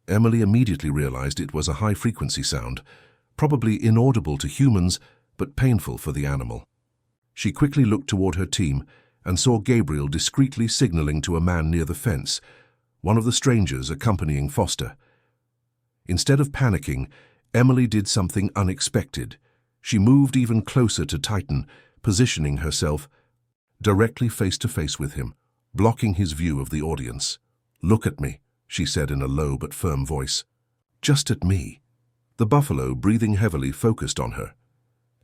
Emily immediately realized it was a high-frequency sound, probably inaudible to humans, but painful for the animal. She quickly looked toward her team and saw Gabriel discreetly signaling to a man near the fence, one of the strangers accompanying Foster. Instead of panicking, Emily did something unexpected. She moved even closer to Titan, positioning herself directly face-to-face with him, blocking his view of the audience. "Look at me," she said in a low but firm voice. "Just at me." The buffalo, breathing heavily, focused on her.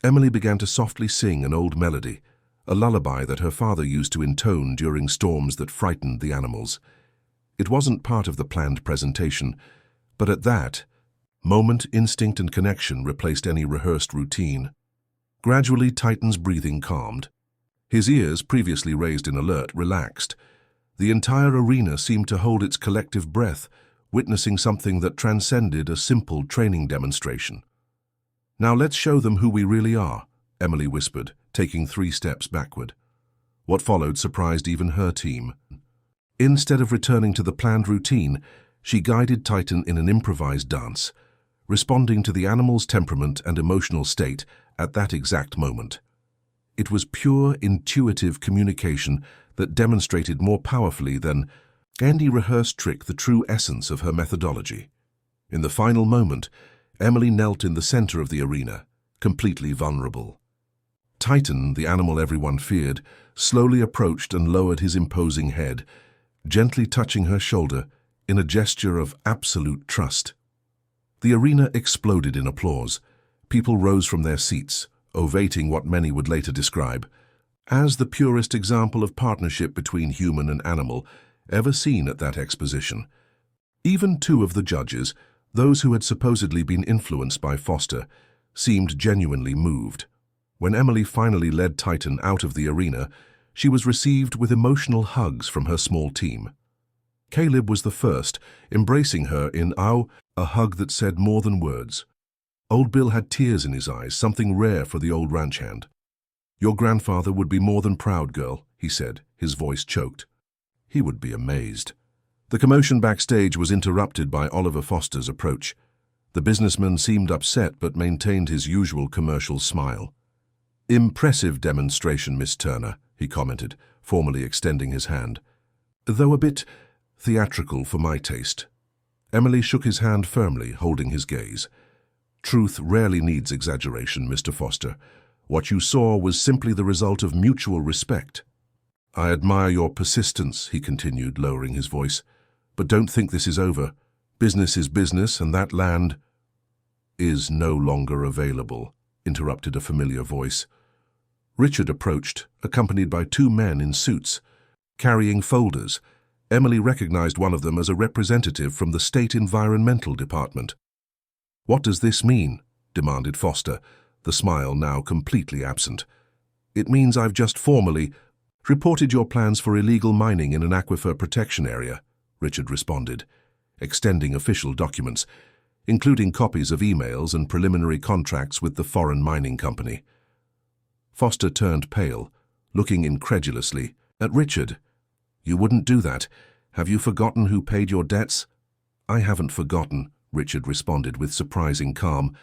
Emily began to softly sing an old melody, a lullaby that her father used to intone during storms that frightened the animals. It wasn't part of the planned presentation, but at that moment, instinct and connection replaced any rehearsed routine. Gradually, Titan's breathing calmed. His ears, previously raised in alert, relaxed. The entire arena seemed to hold its collective breath, witnessing something that transcended a simple training demonstration. "Now let's show them who we really are," Emily whispered, taking 3 steps backward. What followed surprised even her team. Instead of returning to the planned routine, she guided Titan in an improvised dance, responding to the animal's temperament and emotional state at that exact moment. It was pure, intuitive communication that demonstrated more powerfully than any rehearsed trick the true essence of her methodology. In the final moment, Emily knelt in the center of the arena, completely vulnerable. Titan, the animal everyone feared, slowly approached and lowered his imposing head, gently touching her shoulder in a gesture of absolute trust. The arena exploded in applause. People rose from their seats, ovating what many would later describe as the purest example of partnership between human and animal ever seen at that exposition. Even 2 of the judges, those who had supposedly been influenced by Foster, seemed genuinely moved. When Emily finally led Titan out of the arena, she was received with emotional hugs from her small team. Caleb was the first, embracing her in a hug that said more than words. Old Bill had tears in his eyes, something rare for the old ranch hand. "Your grandfather would be more than proud, girl," he said, his voice choked. He would be amazed. The commotion backstage was interrupted by Oliver Foster's approach. The businessman seemed upset but maintained his usual commercial smile. "Impressive demonstration, Miss Turner," he commented, formally extending his hand. "Though a bit theatrical for my taste." Emily shook his hand firmly, holding his gaze. "Truth rarely needs exaggeration, Mr. Foster. What you saw was simply the result of mutual respect." "I admire your persistence," he continued, lowering his voice. "But don't think this is over. Business is business, and that land is no longer available," interrupted a familiar voice. Richard approached, accompanied by 2 men in suits, carrying folders. Emily recognized one of them as a representative from the State Environmental Department. "What does this mean?" demanded Foster, the smile now completely absent. "It means I've just formally reported your plans for illegal mining in an aquifer protection area," Richard responded, extending official documents, including copies of emails and preliminary contracts with the foreign mining company. Foster turned pale, looking incredulously at Richard. "You wouldn't do that. Have you forgotten who paid your debts?" "I haven't forgotten," Richard responded with surprising calm,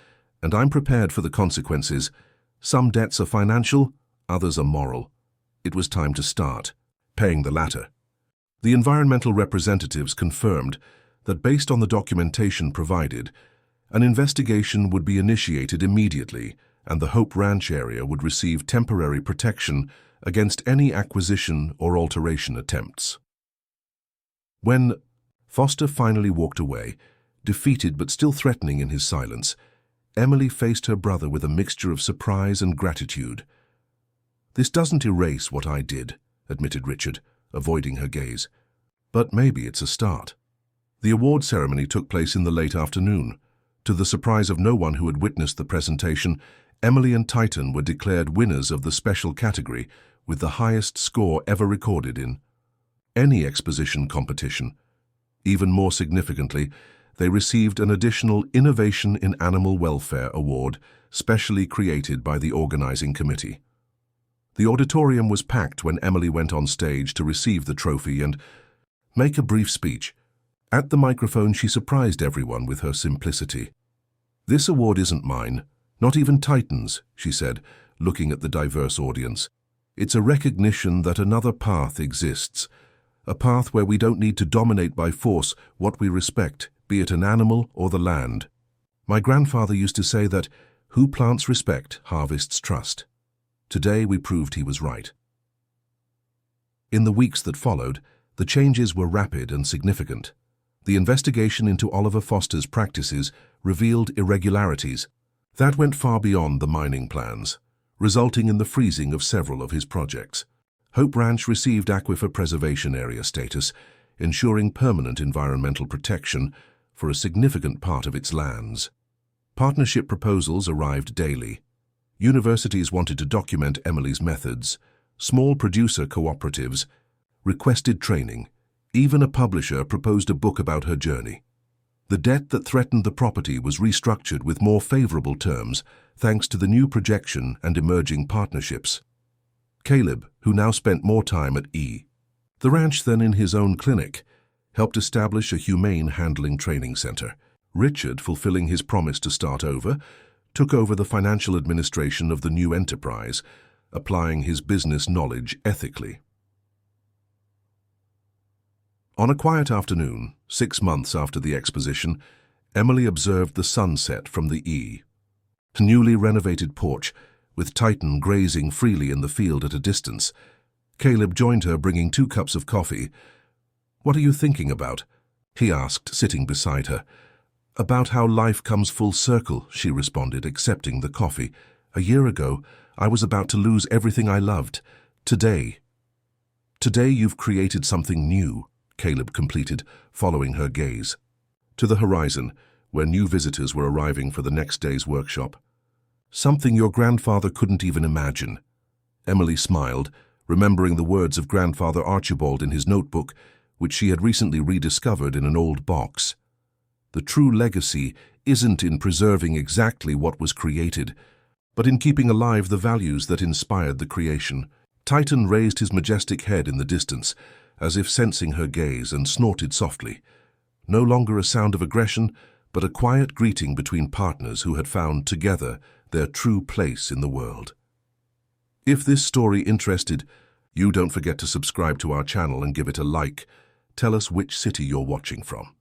"and I'm prepared for the consequences. Some debts are financial, others are moral. It was time to start paying the latter." The environmental representatives confirmed that based on the documentation provided, an investigation would be initiated immediately and the Hope Ranch area would receive temporary protection against any acquisition or alteration attempts. When Foster finally walked away, defeated but still threatening in his silence, Emily faced her brother with a mixture of surprise and gratitude. "This doesn't erase what I did," admitted Richard, avoiding her gaze. "But maybe it's a start." The award ceremony took place in the late afternoon. To the surprise of no one who had witnessed the presentation, Emily and Titan were declared winners of the special category with the highest score ever recorded in any exposition competition. Even more significantly, they received an additional Innovation in Animal Welfare Award, specially created by the organizing committee. The auditorium was packed when Emily went on stage to receive the trophy and make a brief speech. At the microphone, she surprised everyone with her simplicity. "This award isn't mine, not even Titan's," she said, looking at the diverse audience. "It's a recognition that another path exists, a path where we don't need to dominate by force what we respect, be it an animal or the land. My grandfather used to say that who plants respect harvests trust. Today we proved he was right." In the weeks that followed, the changes were rapid and significant. The investigation into Oliver Foster's practices revealed irregularities, That went far beyond the mining plans, resulting in the freezing of several of his projects. Hope Ranch received Aquifer Preservation Area status, ensuring permanent environmental protection for a significant part of its lands. Partnership proposals arrived daily. Universities wanted to document Emily's methods. Small producer cooperatives requested training. Even a publisher proposed a book about her journey. The debt that threatened the property was restructured with more favorable terms thanks to the new projection and emerging partnerships. Caleb, who now spent more time at the ranch than in his own clinic, helped establish a humane handling training center. Richard, fulfilling his promise to start over, took over the financial administration of the new enterprise, applying his business knowledge ethically. On a quiet afternoon, 6 months after the exposition, Emily observed the sunset from the newly renovated porch, with Titan grazing freely in the field at a distance. Caleb joined her, bringing 2 cups of coffee. "What are you thinking about?" he asked, sitting beside her. "About how life comes full circle," she responded, accepting the coffee. "A year ago, I was about to lose everything I loved. Today you've created something new," Caleb completed, following her gaze. To the horizon, where new visitors were arriving for the next day's workshop. "Something your grandfather couldn't even imagine." Emily smiled, remembering the words of Grandfather Archibald in his notebook, which she had recently rediscovered in an old box. The true legacy isn't in preserving exactly what was created, but in keeping alive the values that inspired the creation. Titan raised his majestic head in the distance, as if sensing her gaze, and snorted softly. No longer a sound of aggression, but a quiet greeting between partners who had found together their true place in the world. If this story interested you, don't forget to subscribe to our channel and give it a like. Tell us which city you're watching from.